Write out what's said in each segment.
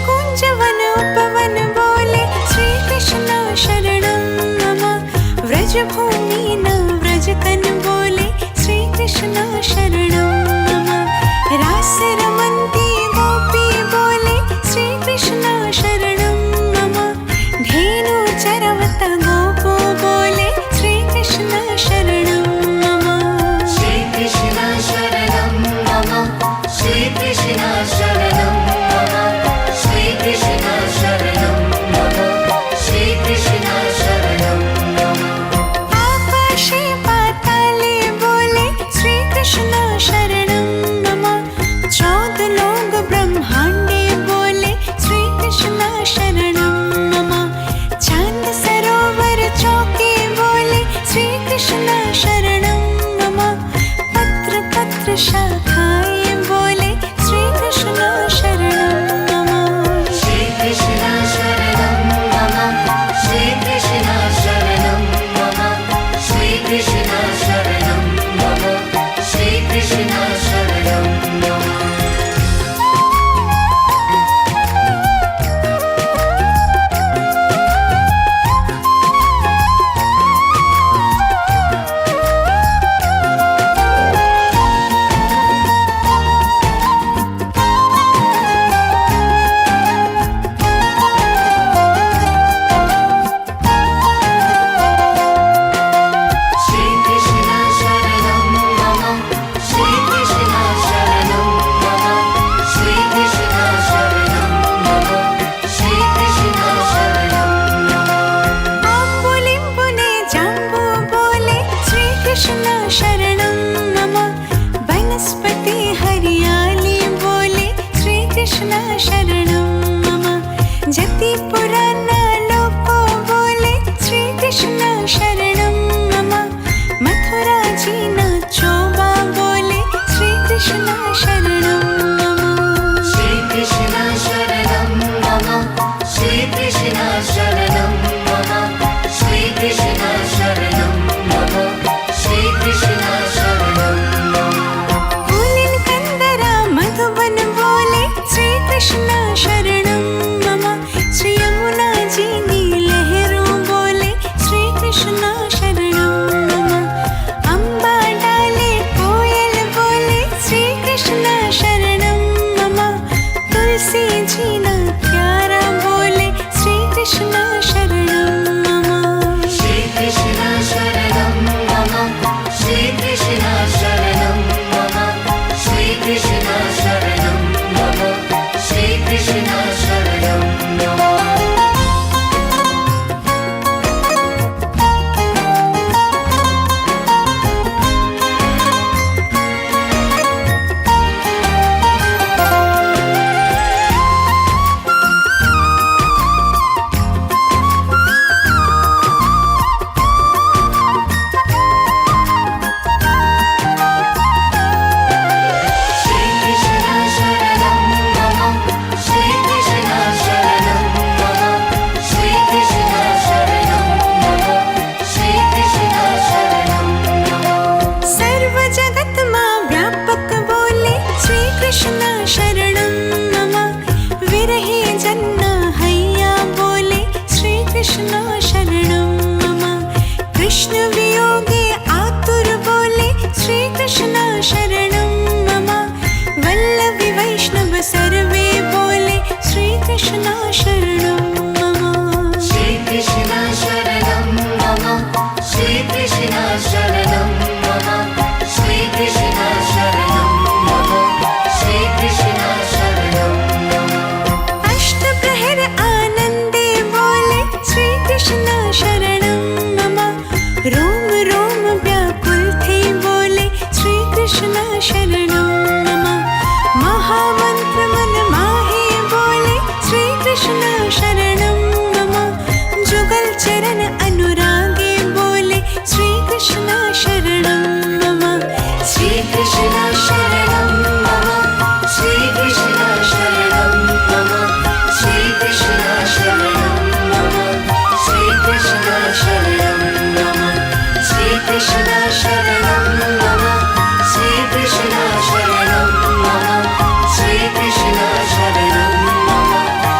कुंज one उपवन बोले श्री कृष्ण शरणं मम। व्रज भूमि न व्रज तन बोले श्री कृष्ण शरणं मम। रास रमन्ति गोपी बोले श्री कृष्ण शरणं मम। धेनु चरवत गोपो बोले श्री कृष्ण शरणं मम। श्री कृष्ण शरणं मम। श्री कृष्ण शरणं मम। श्री कृष्ण शरणं मम। श्री कृष्ण शरणं मम। आकाशे पाताले बोले श्री कृष्ण शरणं मम। 14 लोक ब्रह्मांडे बोले श्री कृष्ण शरणं मम। चांद सरोवर चौके बोले श्री कृष्ण शरणं मम। पत्र पत्र शाखाए बोले श्री कृष्ण शरणं मम। श्री कृष्ण शरणं मम। श्री कृष्ण शरणं मम। श्री कृष्ण शरणं मम। श्री कृष्ण शरणं मम। श्री कृष्ण शरणं मम। श्री कृष्ण शरणं मम। श्री कृष्ण शरणं मम। श्री कृष्ण शरणं मम। आम्बुलिम्बुने जाम्बू बोले श्री कृष्ण शरणं मम। वनस्पति हरियाली बोले श्री कृष्ण शरणं मम। जति पुराना लोको बोले श्री कृष्ण शरणं मम। मथुरा जी न चोबा बोले श्री कृष्ण शरणं मम। श्री कृष्ण शरणं मम। श्री कृष्ण शरणं मम। श्री कृष्ण शरणं मम। श्री कृष्ण शरणं मम। फूलिन कंदरा मधुबन बोले श्री कृष्ण शरणं मम। श्री यमुना जी नी लहरों बोले श्री कृष्ण शरणं मम। अम्बा डाले कोयल बोले श्री कृष्ण शरणं मम। तुलसी जी न प्यारा बोले श्री कृष्ण शरणं मम। श्री कृष्ण शरणं मम। श्री कृष्ण शरणं मम। श्री कृष्ण शरणं मम। श्री कृष्ण शरणं मम। श्री कृष्ण शरणं मम। श्री कृष्ण शरणं मम। श्री कृष्ण शरणं मम। श्री कृष्ण शरणं मम। सर्व जगत मां व्यापक बोले श्री कृष्ण शरणं मम। विरहे जन्म हैया बोले श्री कृष्ण शरणं मम। कृष्ण वियोगे आतुर बोले श्री कृष्ण शरणं मम। वल्लभी वैष्णव सर्वे बोले श्री कृष्ण शरणं मम। श्री कृष्ण शरणं मम। श्री कृष्ण शरणं मम। श्री कृष्ण शरणं मम। श्री कृष्ण शरणं मम। अष्टप्रहर आनंदे बोले श्री कृष्ण शरणं मम। रोम रोम व्याकुल थे बोले श्री कृष्ण शरणं मम। महामंत्र मन माहे बोले श्री कृष्ण शरणं मम। जुगल चरण अनुरागे बोले श्री कृष्ण शरणं मम। श्री कृष्ण शरणं मम। श्री कृष्ण शरणं मम। श्री कृष्ण शरणं मम। श्री कृष्ण शरणं मम। श्री कृष्ण शरणं मम। श्री कृष्ण शरणं मम। श्री कृष्ण शरणं मम।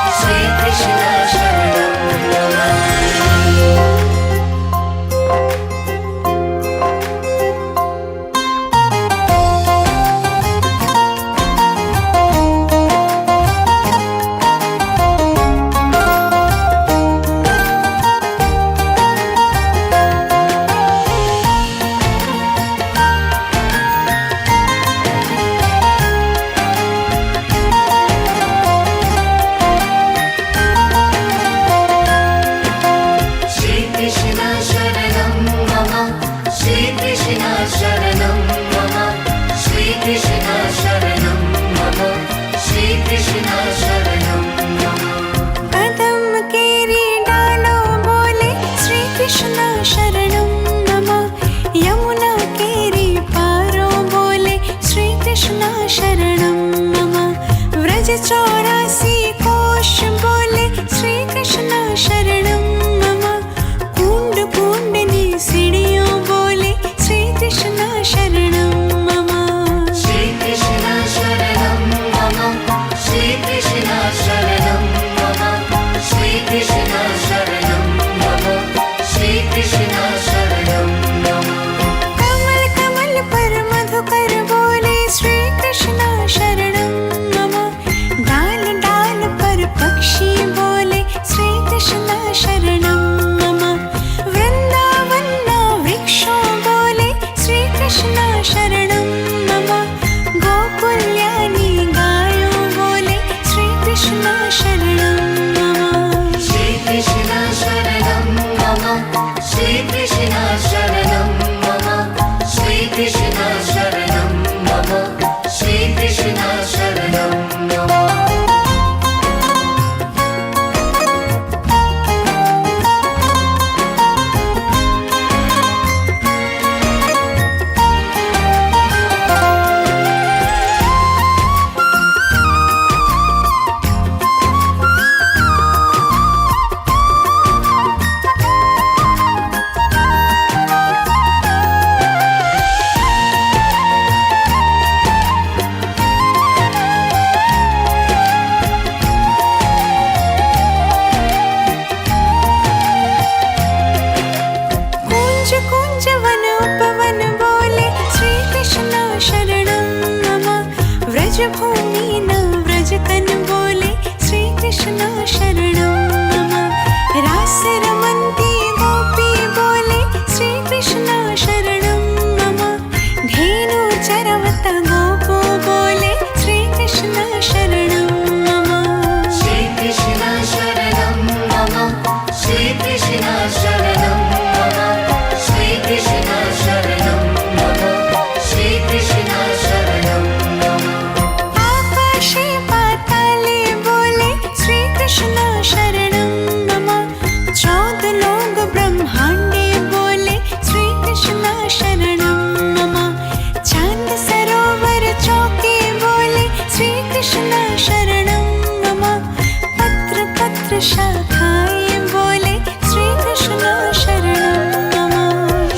शाखाएं बोले श्री कृष्ण शरणं मम।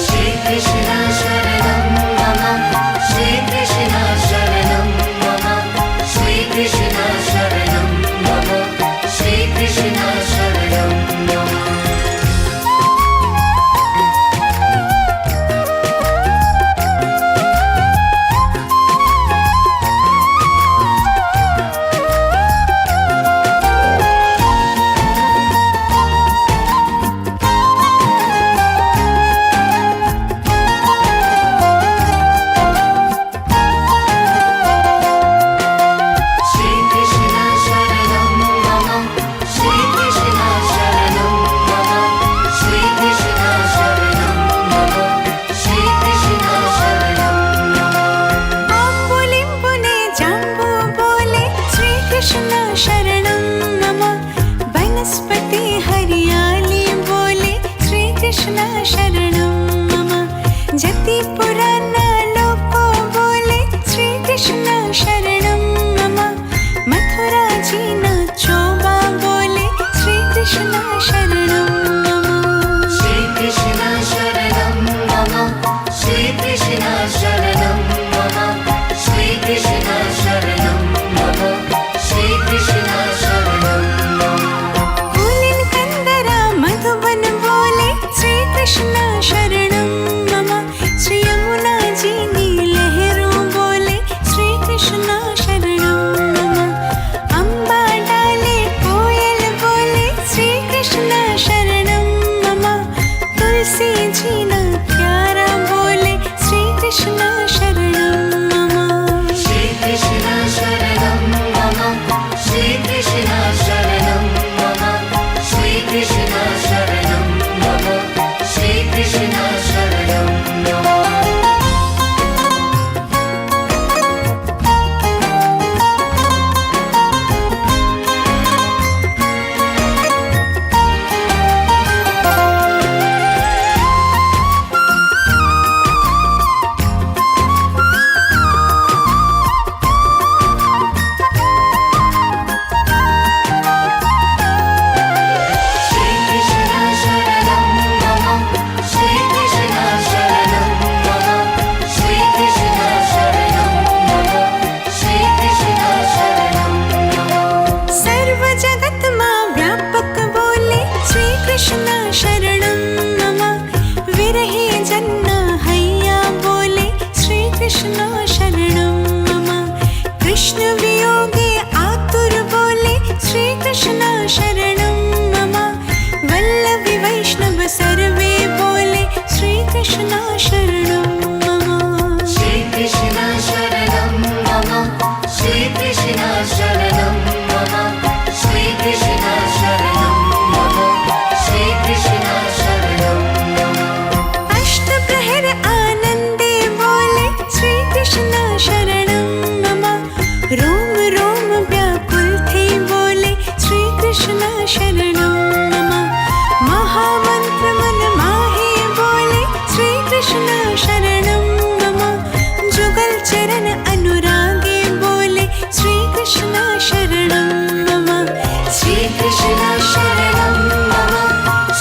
श्री कृष्ण शरणं मम। श्री कृष्ण शरणं मम। श्री कृष्ण शरणं मम। श्री कृष्ण शरणं मम। जति पुराना लोको बोले श्री कृष्ण शरणं मम। मथुरा जी न चोबा बोले श्री कृष्ण शरणं मम। श्री कृष्ण शरणं मम। श्री कृष्ण शरणं मम। श्री कृष्ण शरणं मम। श्री कृष्ण शरणं मम। कुलीन कंदरा मधुबन बोले श्री कृष्ण शरणं मम। श्री यमुना जी नी लहरों बोले श्री कृष्ण शरणं मम। अम्बा डाले कोयल बोले श्री कृष्ण शरणं मम। तुलसी जी न प्यारा बोले श्री कृष्ण शरणं मम। श्री कृष्ण शरणं मम। श्री कृष्ण शरणं मम। श्री कृष्ण शरणं मम। श्री कृष्ण शरणं मम। कृष्ण शरणं मम। विरहे जन्म हैया बोले श्री कृष्ण शरणं मम। कृष्ण वियोगे आतुर बोले श्री कृष्ण शरणं मम। वल्लभी वैष्णव सर्वे बोले श्री कृष्ण शरणं मम। श्री कृष्ण शरणं मम। श्री कृष्ण शरणं मम। श्री कृष्ण शरणं मम। श्री कृष्ण शरणं मम। अष्टप्रहर आनंदे बोले श्री कृष्ण शरणं मम। रोम रोम व्याकुल थे बोले श्री कृष्ण शरणं मम। महामंत्र मन माहे बोले श्री कृष्ण शरणं मम। जुगल चरण अनुरागे बोले श्री कृष्ण शरणं मम। श्री कृष्ण शरणं मम।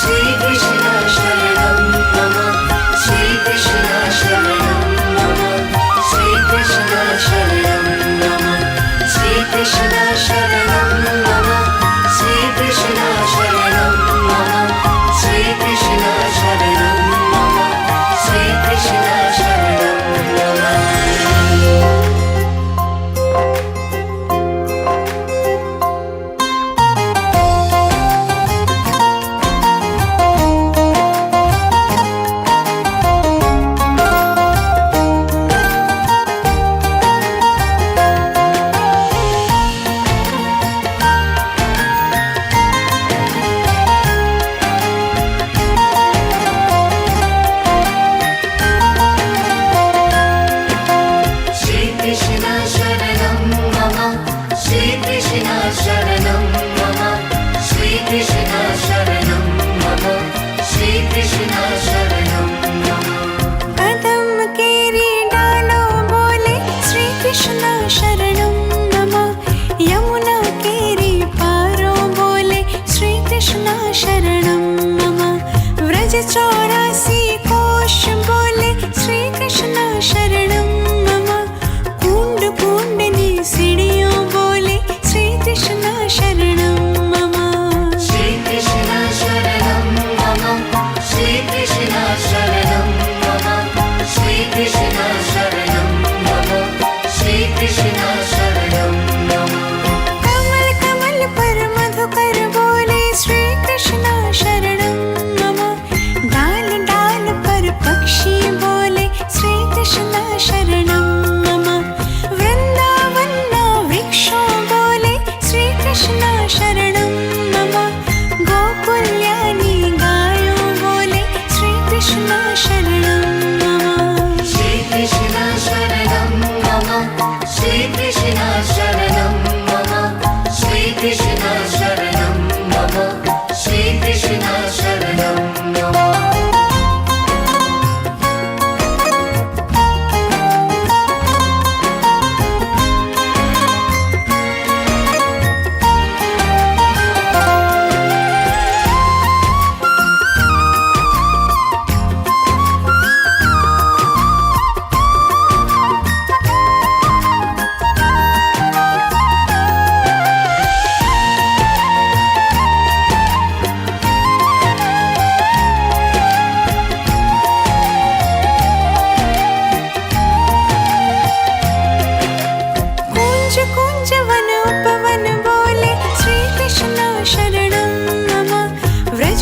श्री कृष्ण शरणं मम। श्री कृष्ण शरणं मम। श्री कृष्ण शरणं मम। श्री कृष्ण शरणं मम। श्री कृष्ण शरणं मम। श्री कृष्ण शरणं मम। श्री कृष्ण शरणं मम। शरणं मम। यमुना केरी पारो बोले श्री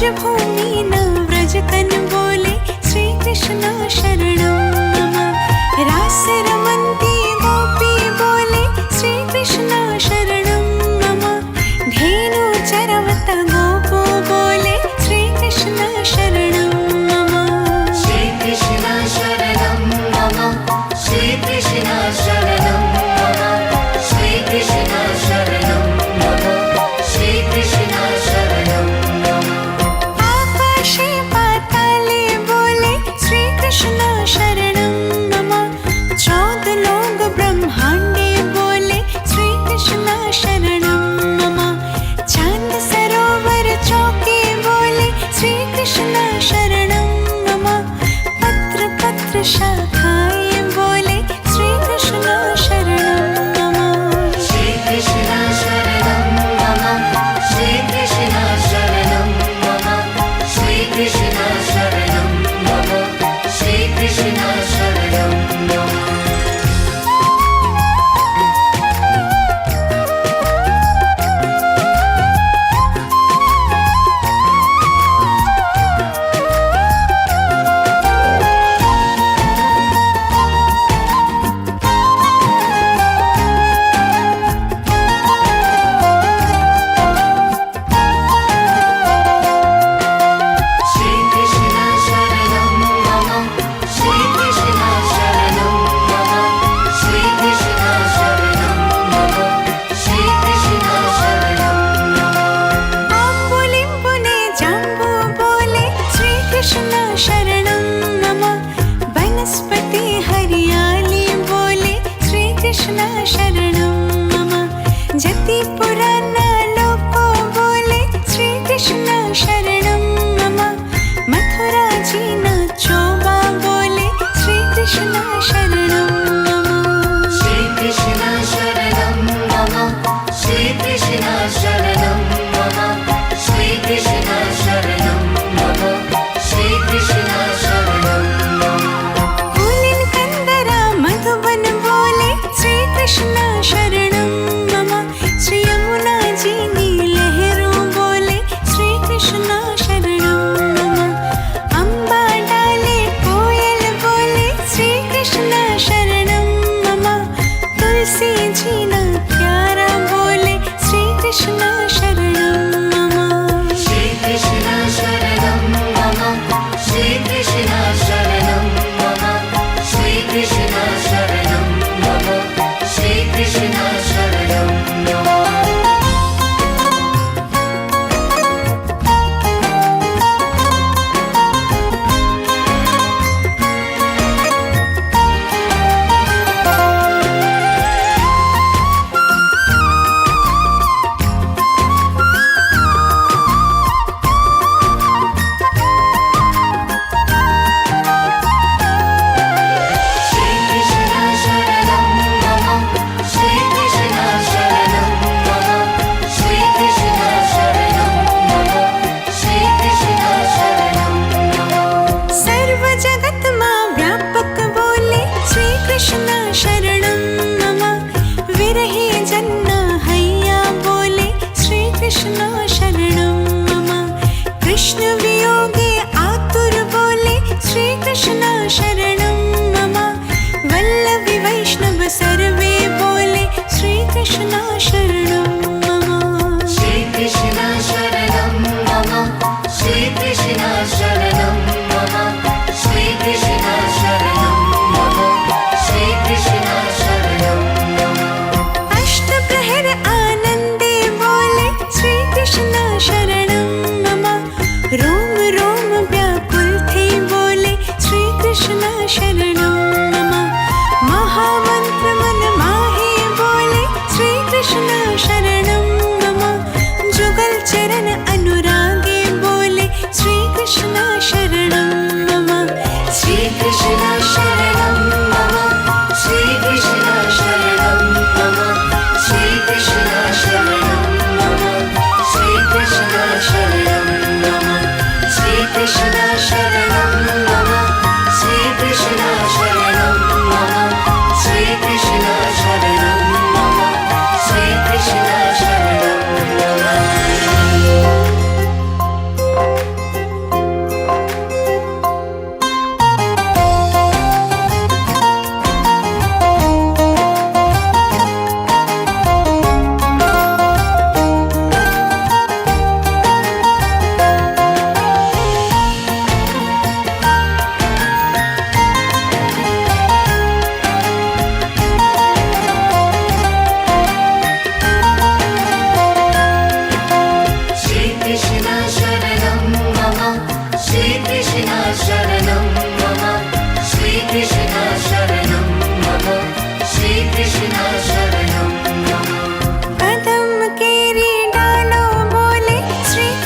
ब्रजभूमि नव्रज तन बोले श्री कृष्ण शरणं मम। रास रमन्ती गोपी बोले श्री कृष्ण शरणं मम। धेनु चरवत गोपो बोले श्री कृष्ण शरणं मम। श्री कृष्ण शरणं मम श्री कृष्ण शरणं मम श्री कृष्ण शरणं मम श्री कृष्ण शरणं मम।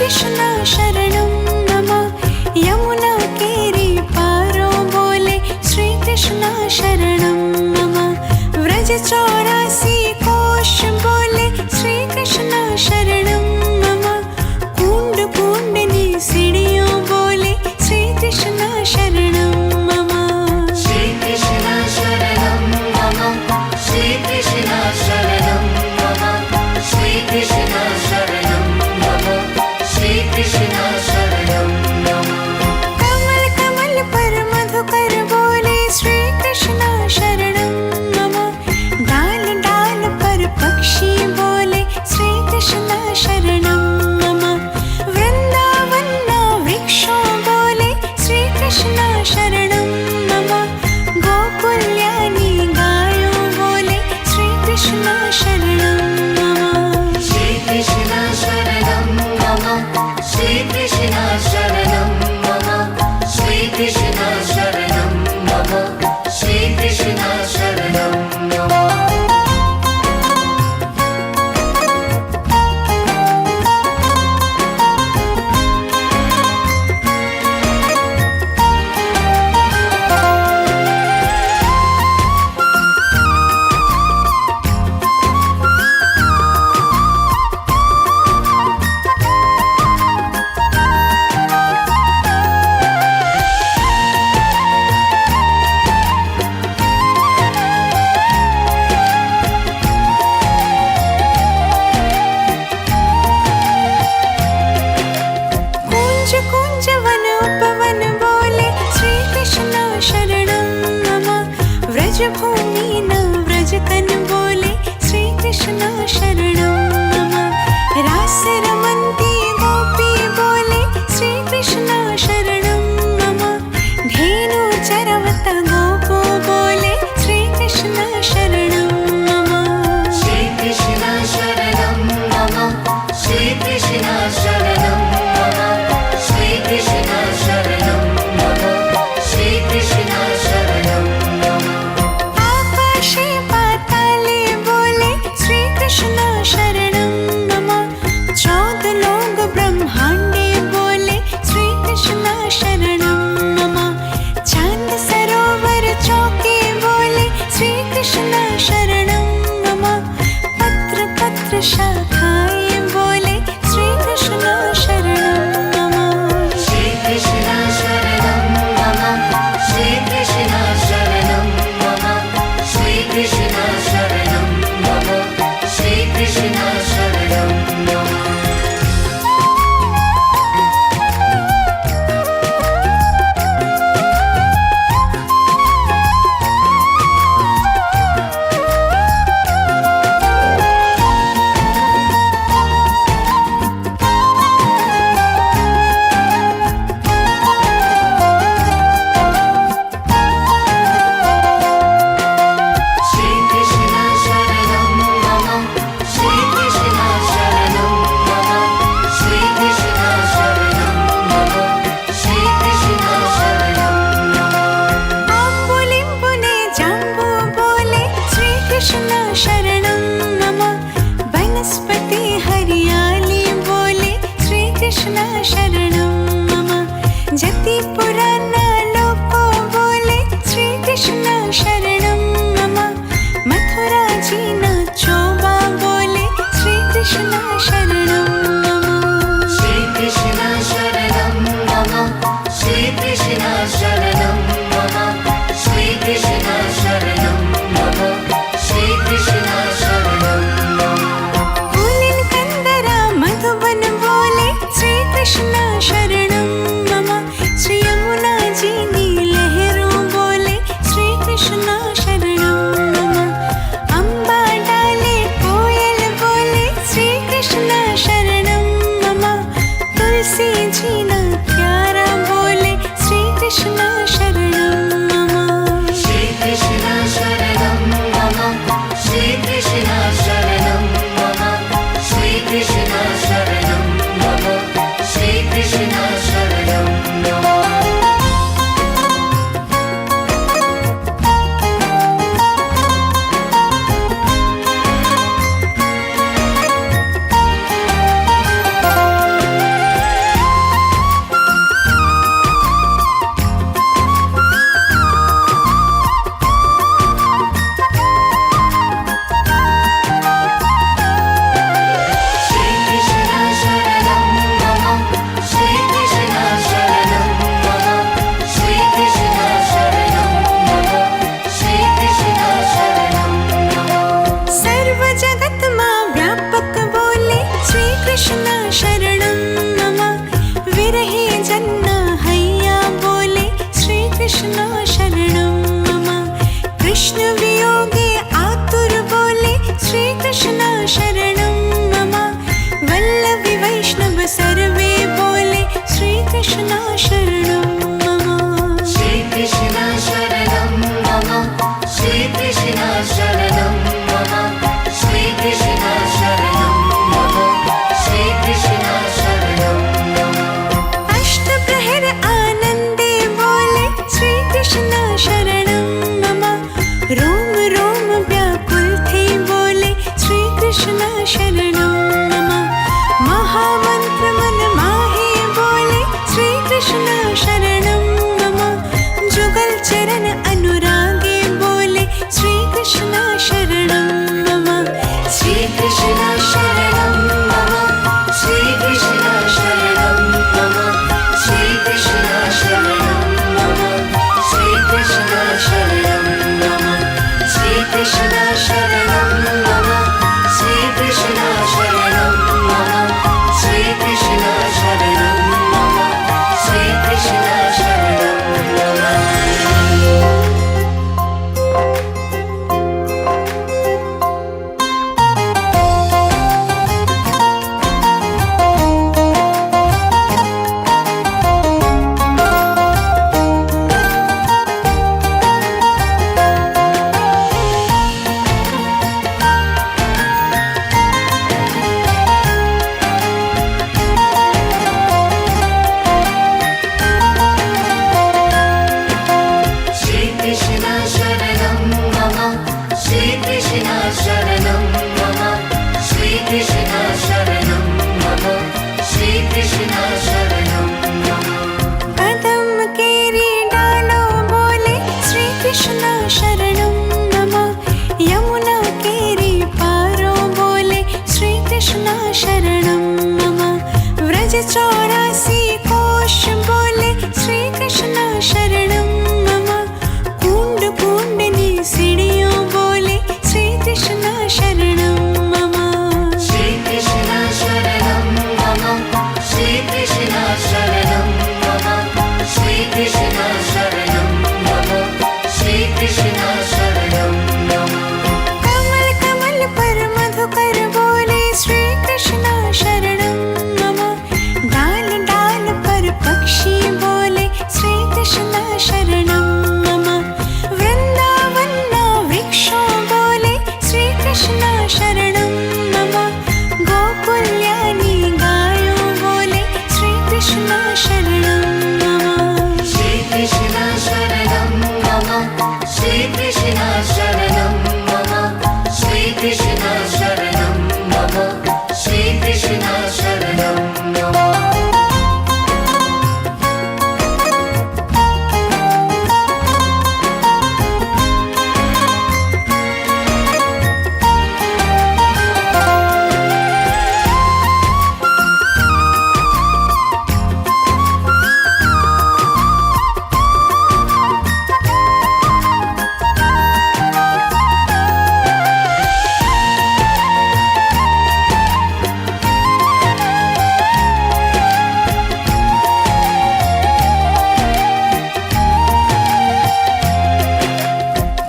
कृष्ण शरणं मम यमुना केरी पारो बोले श्री कृष्ण शरणं मम व्रज 84 कोश बोले श्री कृष्ण शरणं मम कुंड कुंडनी सीढ़ियों बोले श्री कृष्ण शरणं मम श्री कृष्ण शरणं मम श्री कृष्ण शरणं मम श्री कृष्ण शरणं मम श्री कृष्ण शरणं मम कमल कमल पर मधुकर बोले श्री कृष्ण शरणं मम डाल डाल पर पक्षी बोले श्री कृष्ण शरणं मम वृंदावन वृक्षों बोले श्री कृष्ण शरणं मम गोकुल्यानी गायों बोले श्री कृष्ण शरणं मम श्री कृष्ण शरणं मम श्री कृष्ण शरणं मम श्री कृष्ण शरणं मम श्री कृष्ण शरणं मम कुंज कुंज वन उपवन बोले श्री कृष्ण शरणं मम व्रज भूमि न व्रज कन बोले श्री कृष्ण शरणं मम रास रमन्ती गोपी बोले श्री कृष्ण शरणं मम धेनु चरवत गोपो बोले श्री कृष्ण शरणं मम श्री कृष्ण शरणं मम श्री कृष्ण शरणं मम श्री कृष्ण शरणं मम श्री कृष्ण शरणं मम आकाशे पाताले बोले श्री कृष्ण शरणं मम 14 लोक ब्रह्मांडे बोले श्री कृष्ण शरणं मम चांद सरोवर चौके बोले श्री कृष्ण शरणं मम पत्र पत्र शाखाए बोले श्री कृष्ण शरणं मम श्री कृष्ण शरणं मम श्री कृष्ण शरणं मम श्री कृष्ण शरणं मम श्री कृष्ण शरणं मम श्री कृष्ण शरणं मम श्री कृष्ण शरणं मम श्री कृष्ण शरणं मम श्री कृष्ण शरणं मम आम्बुलिम्बुने जाम्बू बोले श्री कृष्ण शरणं मम वनस्पति हरियाली बोले श्री कृष्ण शरणं मम जति पुराना लोको बोले श्री कृष्ण शरणं मम मथुरा जी न चोबा बोले श्री कृष्ण शरणं मम श्री कृष्ण शरणं मम श्री कृष्ण शरणं मम श्री कृष्ण शरणं मम श्री कृष्ण शरणं मम कुलिन कंदरा मधुबन बोले श्री कृष्ण शरणं मम श्री यमुना जी नी लहरों बोले श्री कृष्ण शरणं मम अम्बा डाले कोयल बोले श्री कृष्ण शरणं मम तुलसी जी न प्यारा बोले श्री कृष्ण शरणं मम श्री कृष्ण शरणं मम श्री कृष्ण शरणं मम श्री कृष्ण शरणं मम श्री कृष्ण शरणं मम श्रीकृष्ण शरणं मम श्रीकृष्ण शरणं मम श्रीकृष्ण शरणं मम श्रीकृष्ण शरणं मम श्रीकृष्ण शरणं मम अष्टप्रहर आनंदे बोले श्रीकृष्ण शरणं मम रोम रोम व्याकुल थे बोले श्रीकृष्ण शरणं मम महामंत्र मन माहे बोले श्रीकृष्ण शरणं मम जुगल चरण अनुरागे बोले श्रीकृष्ण शरणं मम श्रीकृष्ण शरणं मम श्रीकृष्ण शरणं मम श्रीकृष्ण शरणं मम श्रीकृष्ण शरणं मम श्रीकृष्ण शरणं मम श्रीकृष्ण शरणं मम श्रीकृष्ण शरणं मम श्रीकृष्ण शरणं मम श्रीकृष्ण शरणं मम श्रीकृष्ण शरणं मम श्रीकृष्ण शरणं मम श्रीकृष्ण शरणं मम कदम केरी डालो बोले श्रीकृष्ण शरणं मम यमुना केरी पारो बोले श्रीकृष्ण शरणं मम व्रज 84 कोश बोले श्रीकृष्ण शरणं मम कुंड कुंडनी सीढ़ियों बोले श्रीकृष्ण शरणं मम श्रीकृष्ण शरणं मम श्रीकृष्ण शरणं मम श्रीकृष्ण शरणं मम श्रीकृष्ण शरणं मम कमल कमल पर मधुकर बोले श्रीकृष्ण शरणं मम डाल डाल पर पक्षी बोले श्रीकृष्ण शरणं मम वृंदावन वृक्षों बोले श्रीकृष्ण शरणं मम गोकुल्यानी गायों बोले श्रीकृष्ण शरणं मम श्रीकृष्ण शरणं मम श्रीकृष्ण शरणं मम श्रीकृष्ण शरणं मम श्रीकृष्ण शरणं मम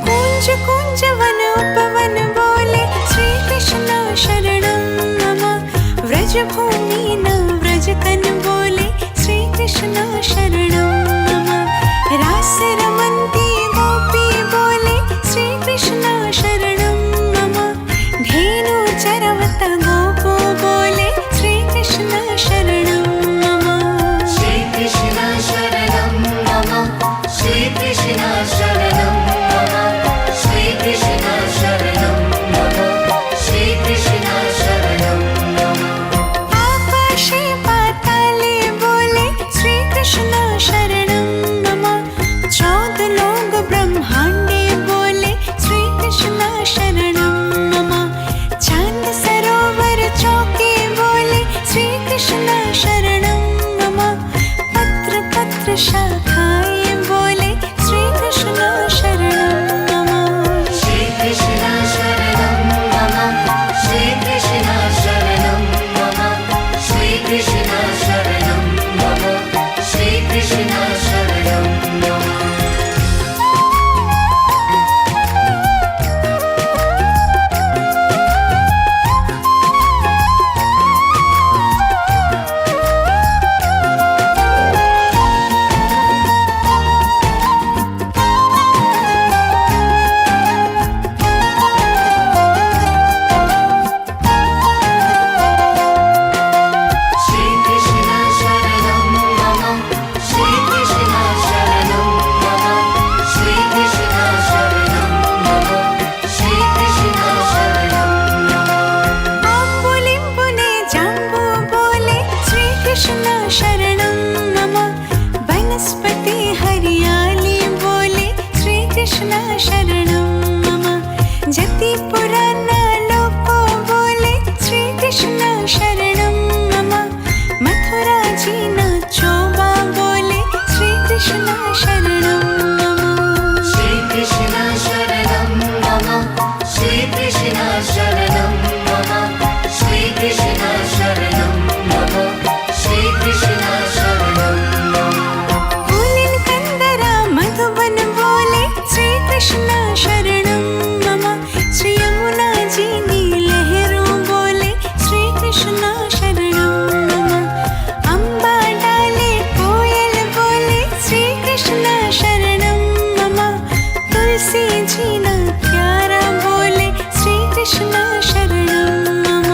कुंज कुंज वन उपवन बोले श्रीकृष्ण शरणं मम व्रज भूमि न व्रज कन बोले श्रीकृष्ण शरणं मम रास रमन्ती गोपी बोले श्रीकृष्ण शरणं मम धेनु चरवत गोपो बोले श्रीकृष्ण शरणं मम श्रीकृष्ण शरणं मम श्रीकृष्ण शरणं मम श्रीकृष्ण शरणं मम श्रीकृष्ण शरणं मम आकाशे पाताले बोले श्रीकृष्ण शरणं मम वनस्पति हरियाली बोले श्री कृष्ण शरणं मम जति पुराना लोको बोले श्री कृष्ण शरणं मम मथुरा जीना चोबा बोले श्री कृष्ण शरणं मम श्री कृष्ण शरणं मम श्री कृष्ण शरणं मम श्री कृष्ण शरणं मम श्री कृष्ण शरणं मम फूलिन कंदरा मधुबन बोले श्री कृष्ण शरणं मम श्री यमुना जी नी लहरों बोले श्री कृष्ण शरणं मम अम्बा डाले कोयल बोले श्री कृष्ण शरणं मम तुलसी जी ना प्यारा बोले श्री कृष्ण शरणं मम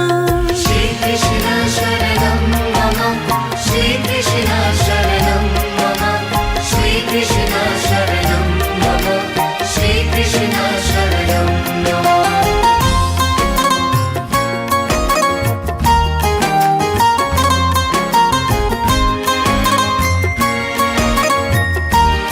श्री कृष्ण शरणं मम श्री कृष्ण शरणं मम श्री कृष्ण शरणं मम श्री कृष्ण शरणं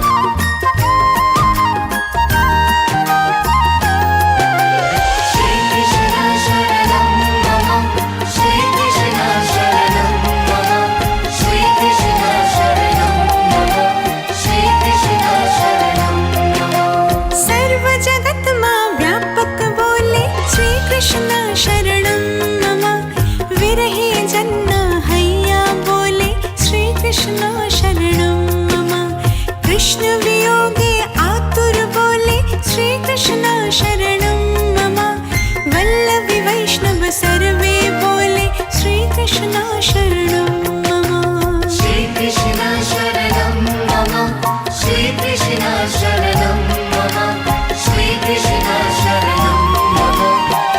मम श्री कृष्ण शरणं मम श्री कृष्ण शरणं मम श्री कृष्ण शरणं मम श्री कृष्ण शरणं मम सर्व जगत मां व्यापक बोले श्री कृष्ण शरणं मम विरहे जन्ना हैया बोले श्री कृष्ण शरणं मम कृष्ण वियोगे आतुर बोले श्री कृष्ण शरणं मम वल्लभी वैष्णव सर्वे बोले श्री कृष्ण शरणं मम श्री कृष्ण शरणं मम श्री कृष्ण शरणं मम श्री कृष्ण शरणं मम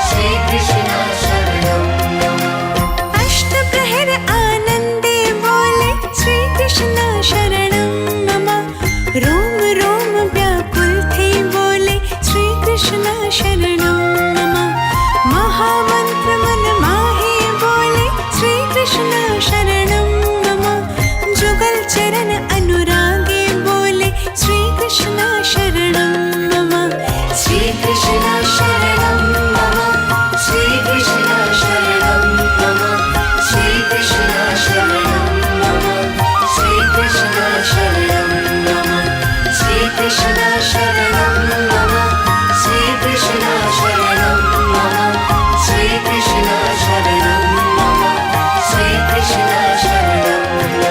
श्री कृष्ण शरणं मम अष्टप्रहर आनंदे बोले श्री कृष्ण शरणं मम रोम रोम व्याकुल थे बोले श्री कृष्ण शरणं मम महामंत्र मन माहे बोले श्री कृष्ण शरणं मम जुगल चरण अनुरागे बोले श्री कृष्ण शरणं मम श्री कृष्ण शरणं मम श्री कृष्ण शरणं मम श्री कृष्ण शरणं मम श्री कृष्ण शरणं मम श्री कृष्ण शरणं मम श्री कृष्ण शरणं मम श्री कृष्ण शरणं मम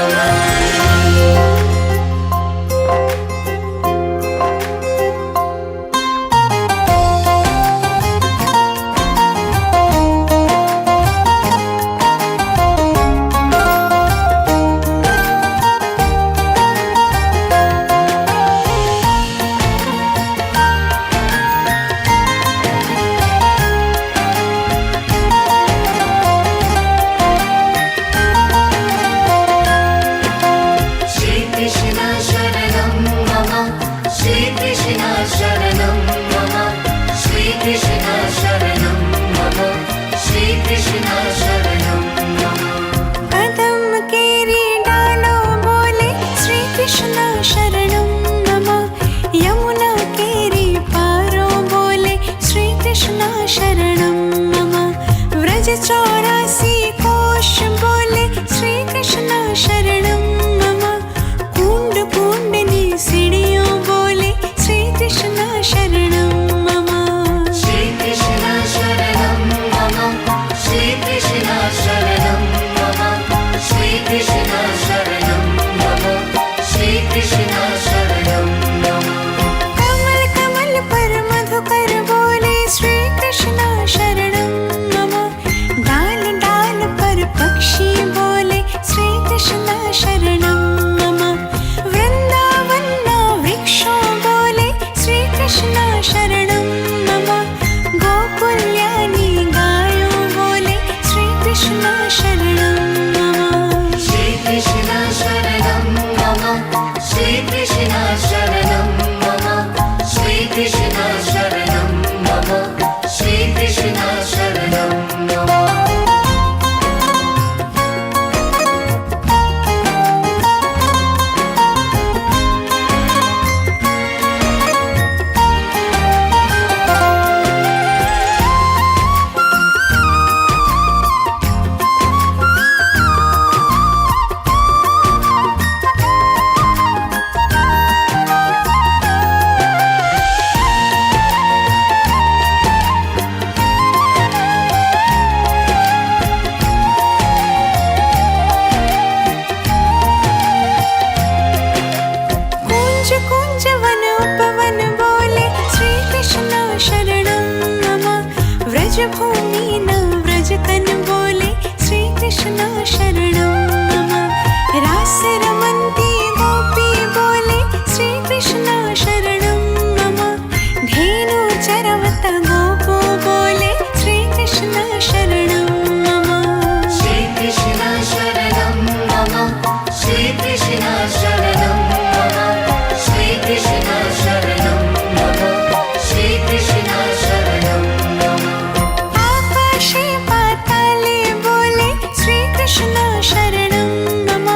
श्री कृष्ण शरणं मम श्री कृष्ण शरणं मम श्री कृष्ण शरणं मम श्री कृष्ण शरणं मम श्री कृष्ण शरणं मम कदम केरी डालो बोले श्री कृष्ण शरणं मम यमुना केरी पारो बोले श्री कृष्ण शरणं मम व्रज 84 कोश बोले श्री कृष्ण शरणं मम कुंड कुंडनी सीढ़ियों बोले श्री कृष्ण शरणं मम श्री कृष्ण शरणं मम श्री कृष्ण शरणं मम श्री कृष्ण शरणं मम श्री कृष्ण शरणं मम कमल कमल पर मधुकर बोले श्री कृष्ण शरणं मम डाल डाल पर पक्षी बोले श्री कृष्ण शरणं मम वृंदावन ना वृक्षों बोले श्री कृष्ण शरणं मम गोकुल्यानी गायों बोले श्री कृष्ण शरणं मम श्री कृष्ण शरणं मम श्री कृष्ण शरणं मम श्रीकृष्ण शरणं मम श्रीकृष्ण शरणं मम कुंज वन उपवन बोले श्री कृष्ण शरणं मम व्रज भूमि न व्रज तन बोले श्री कृष्ण शरणं मम रास रमन्ति गोपी बोले श्री कृष्ण शरणं मम धेनु चरवत गोपो बोले श्री कृष्ण शरणं मम श्रीकृष्ण शरणं मम श्रीकृष्ण शरणं श्रीकृष्ण शरणं मम श्रीकृष्ण शरणं मम आकाशे पाताले बोले श्री कृष्ण शरणं मम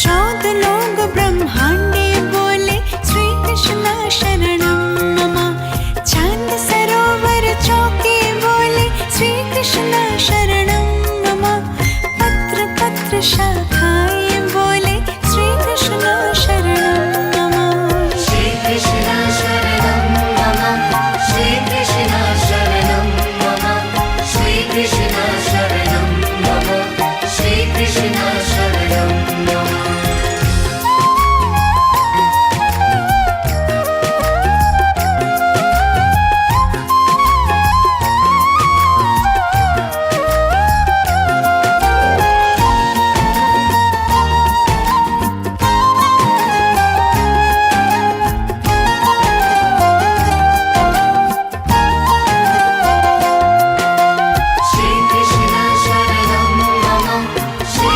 14 लोक ब्रह्मांडे बोले श्री कृष्ण शरणं मम चांद सरोवर चौके बोले श्री कृष्ण शरणं मम पत्र पत्र शाखाए बोले श्री कृष्ण शरणं मम श्रीकृष्ण शरणं मम श्रीकृष्ण शरणं मम श्रीकृष्ण शरणं मम श्रीकृष्ण शरणं मम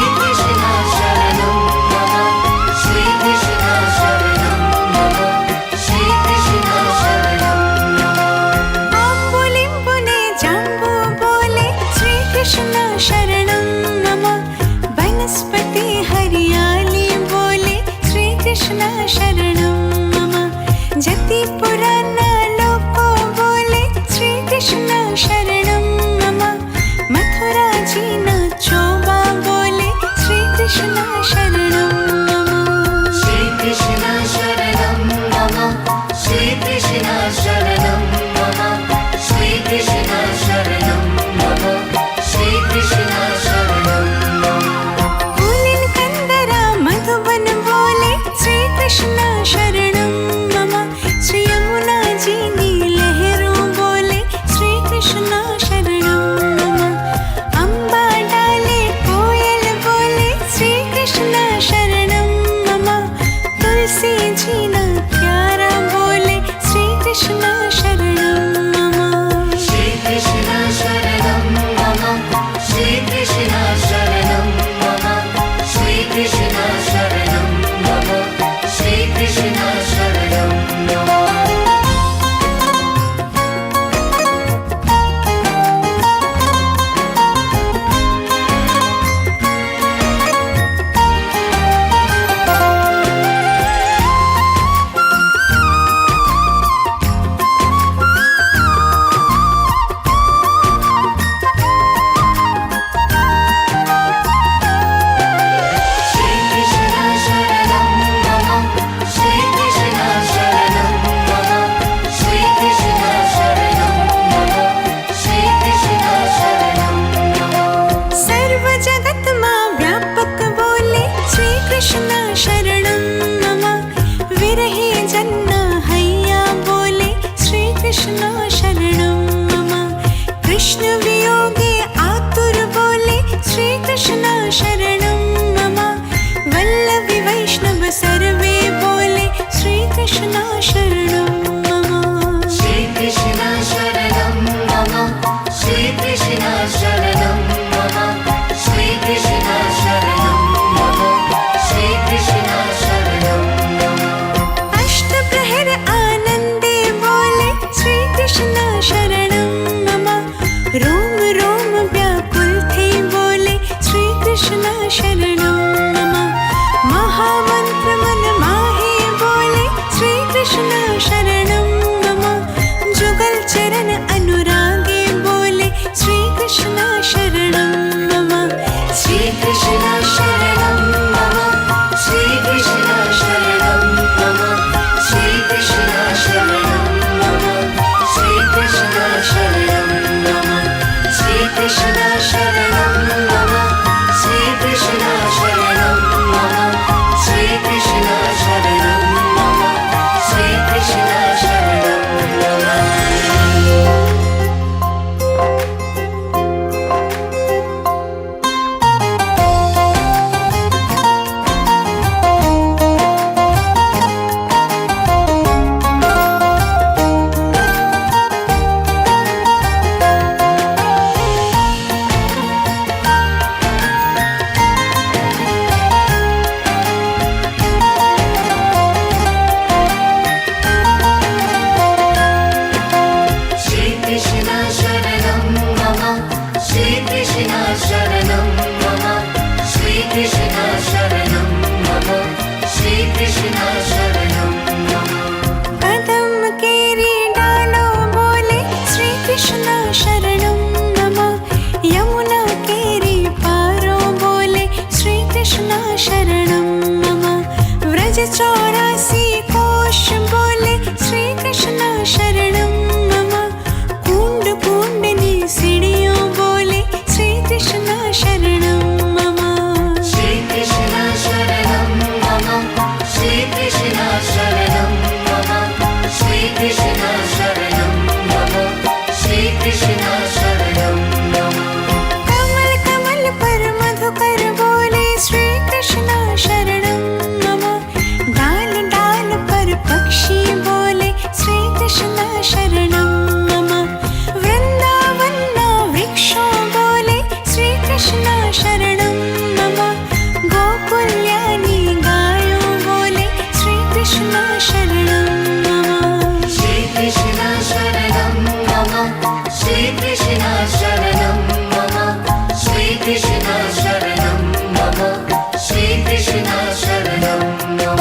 श्रीकृष्ण शरणं मम श्रीकृष्ण शरणं मम श्रीकृष्ण शरणं मम श्रीकृष्ण शरणं मम आम्बुलिम्बुने जाम्बू बोले श्री कृष्ण शरणं मम वनस्पति हरियाली बोले श्री कृष्ण शरणं मम जति पुराना लोको बोले श्री कृष्ण शरणं मम मथुरा जी न चोबा बोले श्री कृष्ण शरणं मम श्रीकृष्ण शरणं मम श्रीकृष्ण शरणं मम श्रीकृष्ण शरणं मम श्रीकृष्ण शरणं मम फूलिन कंदरा मधुबन बोले श्री कृष्ण शरणं मम श्री यमुना जी नी लहरों बोले श्री कृष्ण शरणं मम अम्बा डाले कोयल बोले श्री कृष्ण शरणं मम तुलसी जी न प्यारा बोले श्री कृष्ण शरणं मम श्रीकृष्ण शरणं मम श्रीकृष्ण शरणं मम श्रीकृष्ण शरणं मम श्रीकृष्ण शरणं मम श्रीकृष्ण शरणं मम श्रीकृष्ण शरणं मम श्रीकृष्ण शरणं मम श्रीकृष्ण शरणं मम सर्व जगत मां व्यापक बोले श्री कृष्ण शरणं मम विरहे जन्ना हैया बोले श्री कृष्ण शरणं मम कृष्ण वियोगे आतुर बोले श्री कृष्ण शरणं मम वल्लभी वैष्णव सर्वे बोले श्री कृष्ण शरणं मम श्रीकृष्ण शरणं मम श्रीकृष्ण शरणं मम श्रीकृष्ण शरणं मम श्रीकृष्ण शरणं मम अष्टप्रहर आनंदे बोले शरणं मम श्रीकृष्ण शरणं मम कमल कमल पर मधुकर बोले श्री कृष्ण शरणं मम डाल डाल पर पक्षी बोले श्री कृष्ण शरणं मम वृंदावन वृक्षों बोले श्री कृष्ण शरणं मम गोकुल्यानि गायों बोले श्री कृष्ण शरणं मम श्रीकृष्ण शरणं मम श्रीकृष्ण शरणं मम श्रीकृष्ण शरणं मम श्रीकृष्ण शरणं मम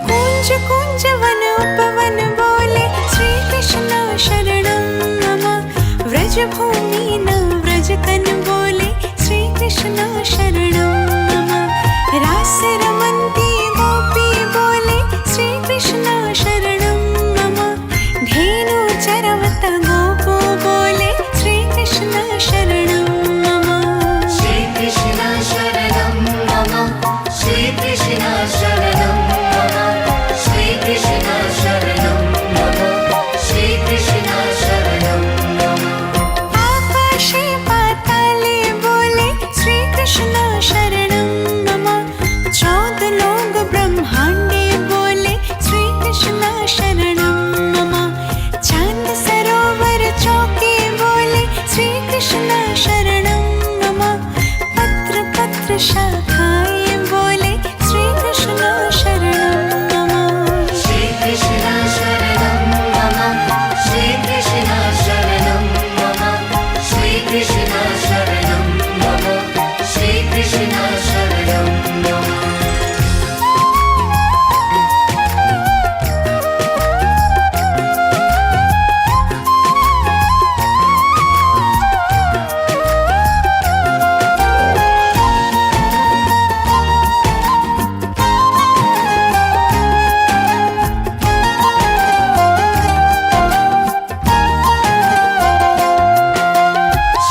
कुंज कुंज वन उपवन बोले श्री कृष्ण शरणं मम व्रज भूमि न व्रज कन बोले श्री कृष्ण शरणं मम रास रमन्ति गोपी बोले श्री कृष्ण शरणं मम धेनु चरवत गोपो बोले श्री कृष्ण शरणं मम श्रीकृष्ण शरणं मम श्रीकृष्ण शरणं मम श्रीकृष्ण शरणं मम श्रीकृष्ण शरणं मम आकाशे पाताले बोले श्री कृष्ण शरणं मम चौदह लोक ब्रह्मांडे बोले श्री कृष्ण शरणं मम चांद सरोवर चौके बोले श्री कृष्ण शरणं मम पत्र पत्र शाखाए बोले श्री कृष्ण शरणं मम श्रीकृष्ण शरणं मम श्रीकृष्ण शरणं मम श्रीकृष्ण शरणं मम श्रीकृष्ण शरणं मम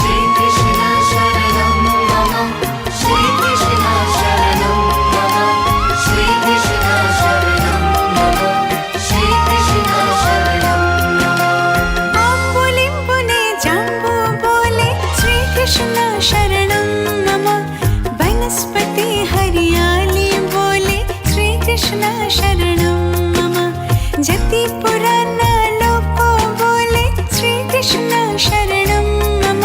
श्रीकृष्ण शरणं मम श्रीकृष्ण शरणं मम श्रीकृष्ण शरणं मम श्रीकृष्ण शरणं मम आम्बुलिम्बुने जम्बू बोले श्री कृष्ण शरणं मम वनस्पति हरियाली बोले श्री कृष्ण शरणं मम जति पुराना लोको बोले श्री कृष्ण शरणं मम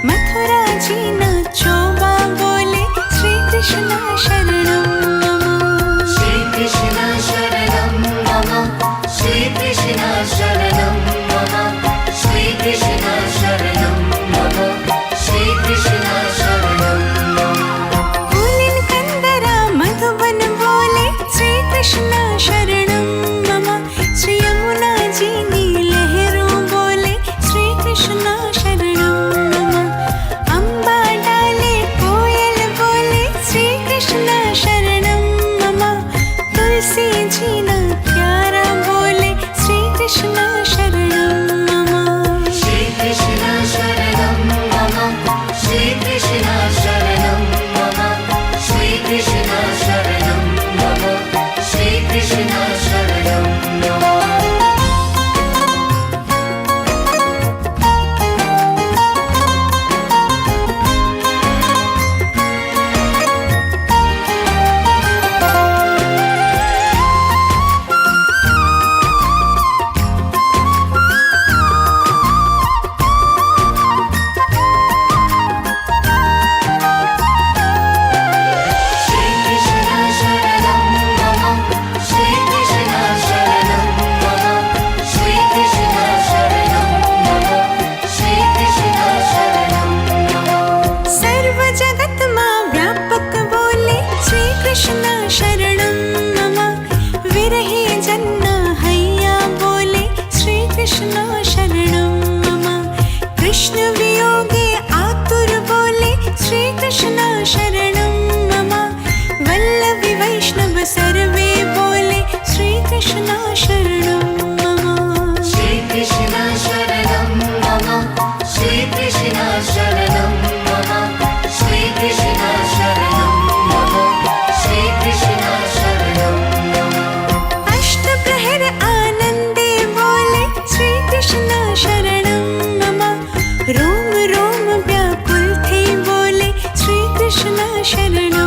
मथुरा जीना चोबा बोले श्री कृष्ण शरणं मम श्रीकृष्ण शरणं मम श्रीकृष्ण शरणं मम श्रीकृष्ण शरणं मम श्रीकृष्ण शरणं मम कुलिन कंदरा मधुबन बोले श्री कृष्ण शरणं मम श्री यमुना जी नी लहरों बोले श्री कृष्ण शरणं मम अम्बा डाले कोयल बोले श्री कृष्ण शरणं मम तुलसी जी ना प्यारा बोले श्री कृष्ण शरणं मम श्रीकृष्ण शरणं मम श्रीकृष्ण शरणं मम श्रीकृष्ण शरणं मम श्रीकृष्ण शरणं मम कृष्ण शरणं मम विरहे जन्म हैया बोले श्री कृष्ण शरणं मम कृष्ण वियोगे आतुर बोले श्री कृष्ण शरणं मम वल्लभी वैष्णव सर्वे बोले श्री कृष्ण शरणं मम श्री कृष्ण शरणं मम श्री कृष्ण शरणं मम श्री कृष्ण शरणं मम श्री कृष्ण शरणं मम अष्टप्रहर आनंदे बोले श्री कृष्ण शरणं मम रोम रोम व्याकुल थे बोले श्री कृष्ण शरणं